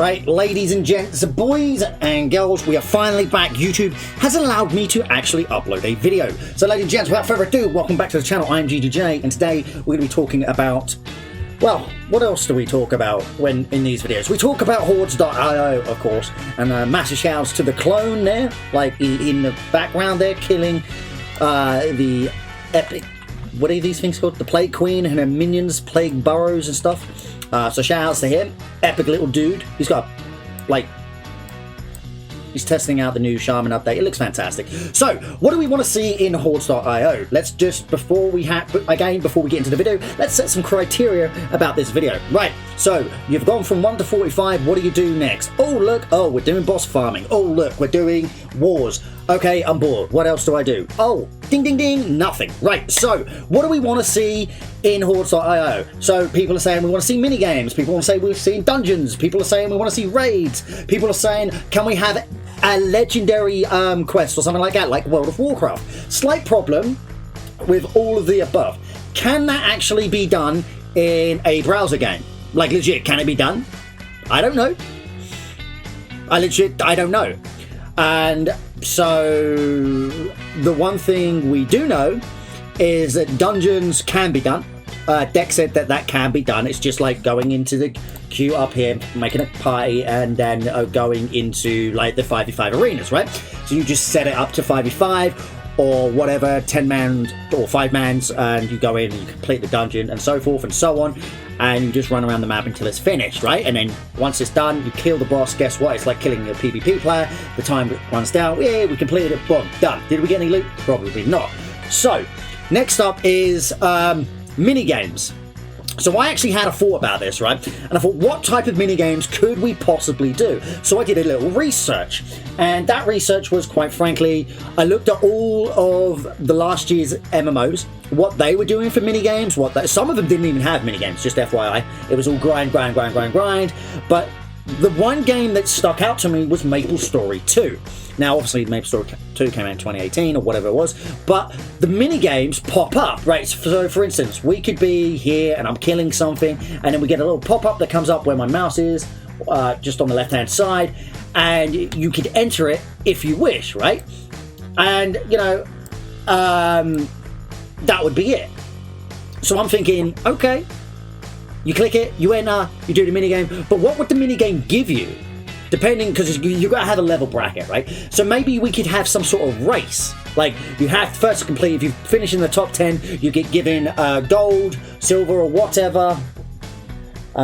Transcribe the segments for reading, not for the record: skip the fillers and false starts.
right, ladies and gents, boys and girls, we are finally back. YouTube has allowed me to actually upload a video. So ladies and gents, without further ado, welcome back to the channel. I'm GGJ, and today we're going to be talking about, well, what else do we talk about when in these videos? We talk about Hordes.io, of course, and massive shouts to the clone there, like in the background there, killing the epic, what are these things called? The Plague Queen and her minions, Plague Burrows and stuff. So shout outs to him. Epic little dude. He's got, like, he's testing out the new Shaman update. It looks fantastic. So, what do we want to see in Hordes.io? Let's just, before we get into the video, let's set some criteria about this video. Right, so, you've gone from 1 to 45, what do you do next? Oh, look, oh, we're doing boss farming. Oh, look, we're doing wars. Okay, I'm bored. What else do I do? Oh, ding, ding, ding, nothing. Right, so, what do we want to see in Hordes.io? So, people are saying we want to see mini-games. People want to say we've seen dungeons. People are saying we want to see raids. People are saying, can we have a legendary quest or something like that, like World of Warcraft? Slight problem with all of the above. Can that actually be done in a browser game? Like, legit, can it be done? I don't know. I don't know. And so the one thing we do know is that dungeons can be done. Dex said that can be done. It's just like going into the queue up here, making a party, and then going into like the 5v5 arenas, right? So you just set it up to 5v5 or whatever, 10-man or 5-mans, and you go in and you complete the dungeon and so forth and so on, and you just run around the map until it's finished, right? And then once it's done, you kill the boss. Guess what? It's like killing a PvP player. The time runs down. Yeah, we completed it. Boom, done. Did we get any loot? Probably not. So next up is mini games. So I actually had a thought about this, right? And I thought, what type of mini games could we possibly do? So I did a little research, and that research was, quite frankly, I looked at all of the last year's MMOs, what they were doing for mini games. Some of them didn't even have mini games, just FYI. It was all grind. But the one game that stuck out to me was MapleStory 2. Now, obviously, MapleStory 2 came out in 2018 or whatever it was, but the mini-games pop up, right? So, for instance, we could be here and I'm killing something, and then we get a little pop-up that comes up where my mouse is, just on the left-hand side, and you could enter it if you wish, right? And, you know, that would be it. So I'm thinking, okay, you click it, you enter, you do the minigame, but what would the minigame give you? Depending, because you've got to have a level bracket, right? So maybe we could have some sort of race. Like, you have to first complete, if you finish in the top 10, you get given gold, silver, or whatever. You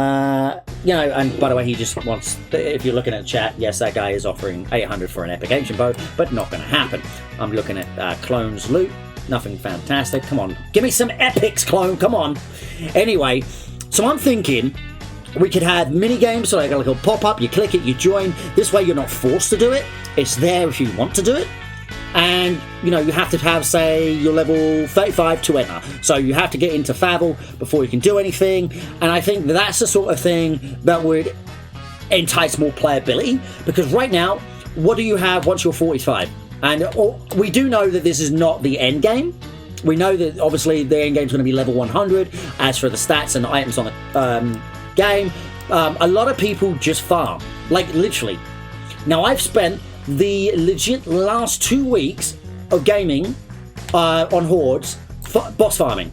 know, and by the way, he just wants, if you're looking at the chat, yes, that guy is offering 800 for an epic ancient bow, but not going to happen. I'm looking at clones loot, nothing fantastic. Come on, give me some epics, clone, come on. Anyway, so I'm thinking we could have mini games, so like a little pop-up, you click it, you join. This way you're not forced to do it. It's there if you want to do it. And, you know, you have to have, say, your level 35 to enter. So you have to get into Favell before you can do anything. And I think that's the sort of thing that would entice more playability. Because right now, what do you have once you're 45? And we do know that this is not the end game. We know that, obviously, the end game is going to be level 100. As for the stats and the items on the game, a lot of people just farm, like literally. Now I've spent the legit last 2 weeks of gaming on Hordes boss farming,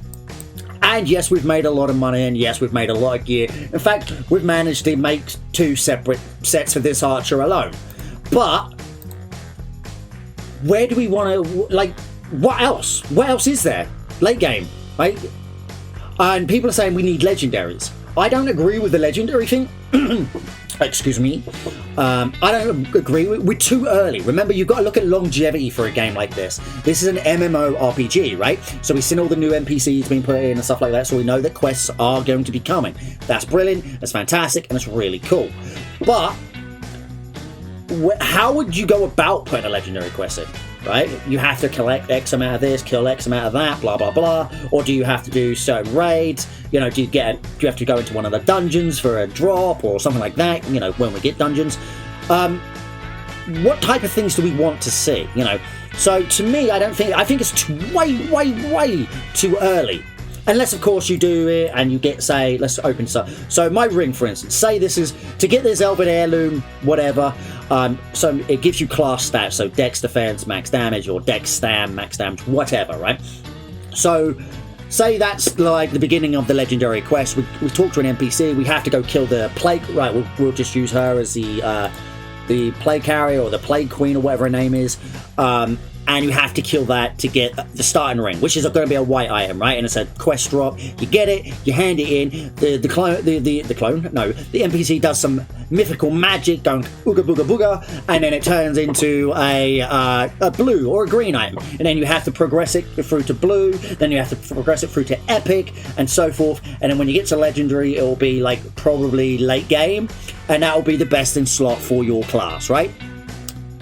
and yes, we've made a lot of money, and yes, we've made a lot of gear. In fact, we've managed to make 2 separate sets for this archer alone. But where do we want to, like, what else is there late game, right? And people are saying we need legendaries. I don't agree with the legendary thing. Excuse me. I don't agree with. We're too early. Remember, you've got to look at longevity for a game like this. This is an MMORPG, right? So we've seen all the new NPCs being put in and stuff like that, so we know that quests are going to be coming. That's brilliant, that's fantastic, and it's really cool. But how would you go about putting a legendary quest in? Right? You have to collect X amount of this, kill X amount of that, blah, blah, blah. Or do you have to do certain raids? You know, do you have to go into one of the dungeons for a drop or something like that, you know, when we get dungeons? What type of things do we want to see, you know? So to me, I think it's way too early Unless, of course, you do it and you get, say, let's open stuff. So my ring, for instance, say this is to get this Elven Heirloom, whatever. So it gives you class stats, so Dex Defense, max damage, or Dex Stam, max damage, whatever, right? So say that's like the beginning of the legendary quest. We talk to an NPC. We have to go kill the plague. Right, we'll just use her as the plague carrier or the plague queen or whatever her name is. And you have to kill that to get the starting ring, which is going to be a white item, right? And it's a quest drop. You get it, you hand it in. The NPC does some mythical magic, going ooga booga booga, and then it turns into a blue or a green item. And then you have to progress it through to blue. Then you have to progress it through to epic, and so forth. And then when you get to legendary, it will be like probably late game, and that will be the best in slot for your class, right?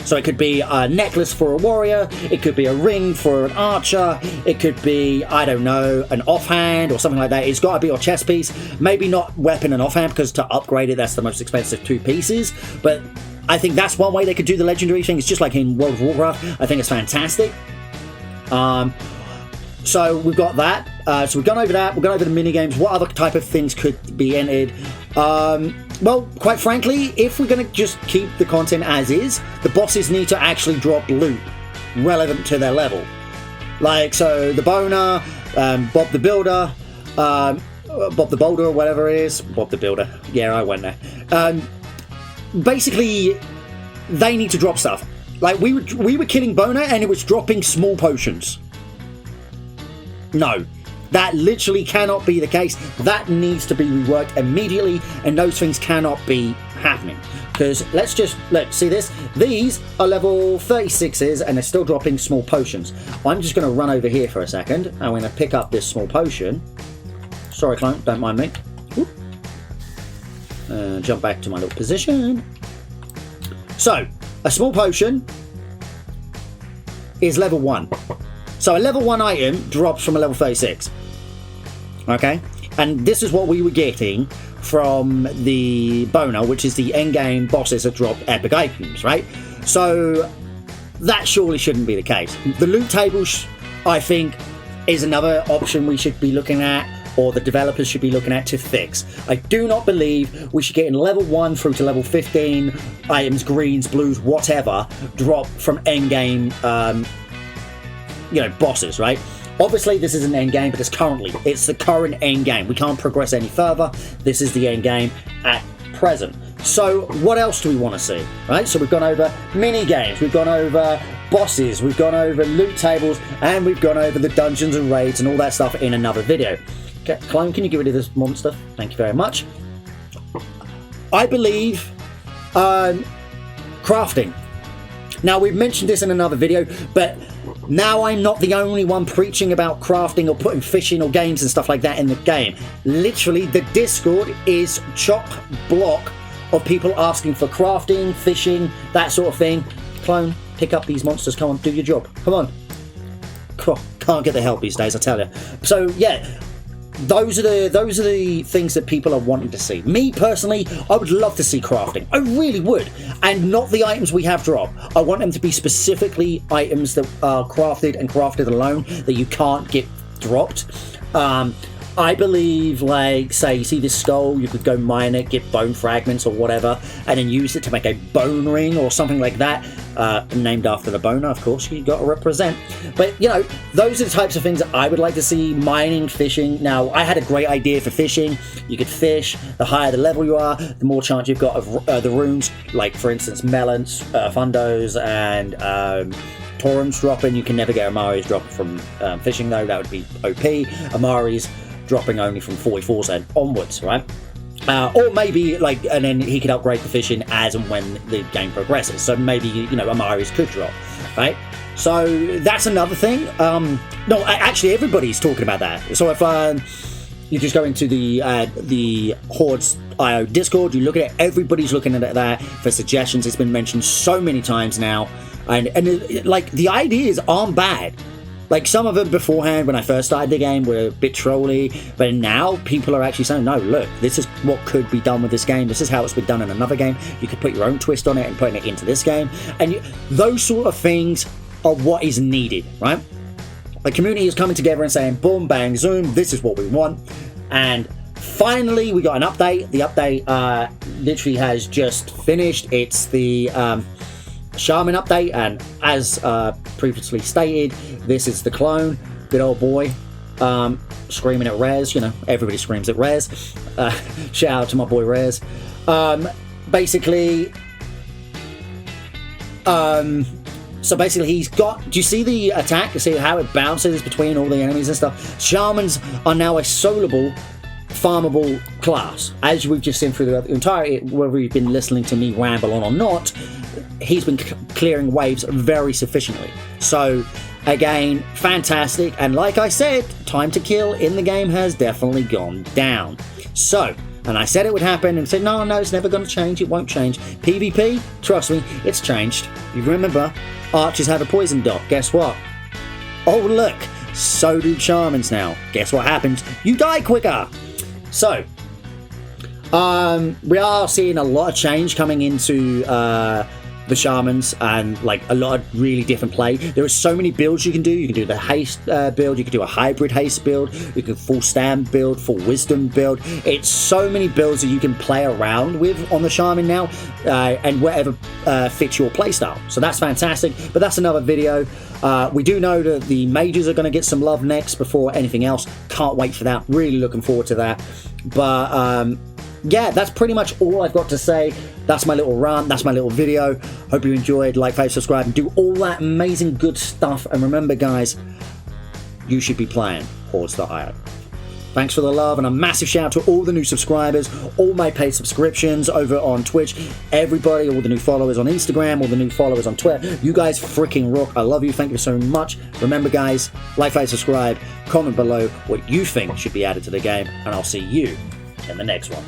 So it could be a necklace for a warrior, it could be a ring for an archer, it could be, I don't know, an offhand or something like that. It's got to be your chest piece. Maybe not weapon and offhand, because to upgrade it, that's the most expensive 2 pieces. But I think that's one way they could do the legendary thing. It's just like in World of Warcraft. I think it's fantastic. So we've got that. So we've gone over that. We've gone over the minigames. What other type of things could be entered? Well, quite frankly, if we're going to just keep the content as is, the bosses need to actually drop loot relevant to their level. Like, so the Boner, Bob the Builder, Bob the Boulder, whatever it is. Bob the Builder. Yeah, I went there. Basically, they need to drop stuff. Like, we were killing Boner and it was dropping small potions. No. That literally cannot be the case. That needs to be reworked immediately, and those things cannot be happening. Because let's see this. These are level 36s, and they're still dropping small potions. I'm just going to run over here for a second. I'm going to pick up this small potion. Sorry, clone, don't mind me. Jump back to my little position. So, a small potion is level 1. So a level 1 item drops from a level 36. Okay? And this is what we were getting from the Boner, which is the endgame bosses that drop epic items, right? So that surely shouldn't be the case. The loot tables, I think, is another option we should be looking at, or the developers should be looking at to fix. I do not believe we should get in level 1 through to level 15 items, greens, blues, whatever, drop from endgame bosses, right? Obviously this isn't end game, but it's the current end game. We can't progress any further. This is the end game at present. So what else do we want to see, right? So we've gone over mini games, we've gone over bosses, we've gone over loot tables, and we've gone over the dungeons and raids and all that stuff in another video. Okay, Clone, can you get rid of this monster? Thank you very much. I believe crafting. Now, we've mentioned this in another video, but now I'm not the only one preaching about crafting or putting fishing or games and stuff like that in the game. Literally, the Discord is chock-block of people asking for crafting, fishing, that sort of thing. Clone, pick up these monsters. Come on, do your job. Come on. Can't get the help these days, I tell you. So, yeah. Those are the things that people are wanting to see. Me personally, I would love to see crafting. I really would. And not the items we have drop. I want them to be specifically items that are crafted and crafted alone, that you can't get dropped. I believe, like, say, you see this skull, you could go mine it, get bone fragments or whatever, and then use it to make a bone ring or something like that. Named after the Boner, of course, you got to represent. But, those are the types of things that I would like to see. Mining, fishing. Now, I had a great idea for fishing. You could fish. The higher the level you are, the more chance you've got of the runes, like, for instance, melons, fundos, and Torums dropping. You can never get Amari's drop from fishing, though. That would be OP. Amari's dropping only from 44s and onwards, right? Or maybe, like, and then he could upgrade the fishing as and when the game progresses. So maybe, Amari's could drop, right? So that's another thing. No, actually, everybody's talking about that. So if you just go into the Hordes IO Discord, you look at it, everybody's looking at that for suggestions. It's been mentioned so many times now. And like, the ideas aren't bad. Like, some of them beforehand, when I first started the game, were a bit trolly, but now people are actually saying, no, look, this is what could be done with this game. This is how it's been done in another game. You could put your own twist on it and putting it into this game. And those sort of things are what is needed, right? the community is coming together and saying, boom, bang, zoom, this is what we want. And finally, we got an update. The update literally has just finished. It's the Shaman update, and as previously stated, this is the clone. Good old boy. Screaming at Rez. You know, everybody screams at Rez. Shout out to my boy Rez. Basically... So basically he's got, do you see the attack? You see how it bounces between all the enemies and stuff? Shamans are now a soloable, farmable class. As we've just seen through the entire, whether you've been listening to me ramble on or not, he's been clearing waves very sufficiently. So again, fantastic. And like I said, time to kill in the game has definitely gone down. So, and I said it would happen and said, no, it's never going to change. It won't change. PvP, trust me, it's changed. You remember, archers have a poison dot. Guess what? Oh, look, so do shamans now. Guess what happens? You die quicker. So, we are seeing a lot of change coming into the shamans, and like a lot of really different play. There are so many builds you can do. You can do the haste build, you can do a hybrid haste build, you can full stand build, full wisdom build. It's so many builds that you can play around with on the shaman now, and whatever fits your playstyle. So that's fantastic, but that's another video. We do know that the mages are going to get some love next before anything else. Can't wait for that. Really looking forward to that. But yeah, that's pretty much all I've got to say. That's my little rant. That's my little video. Hope you enjoyed. Like, favorite, subscribe, and do all that amazing good stuff. And remember, guys, you should be playing Hordes.io. Thanks for the love, and a massive shout out to all the new subscribers, all my paid subscriptions over on Twitch, everybody, all the new followers on Instagram, all the new followers on Twitter. You guys freaking rock. I love you. Thank you so much. Remember, guys, like, favorite, subscribe, comment below what you think should be added to the game, and I'll see you in the next one.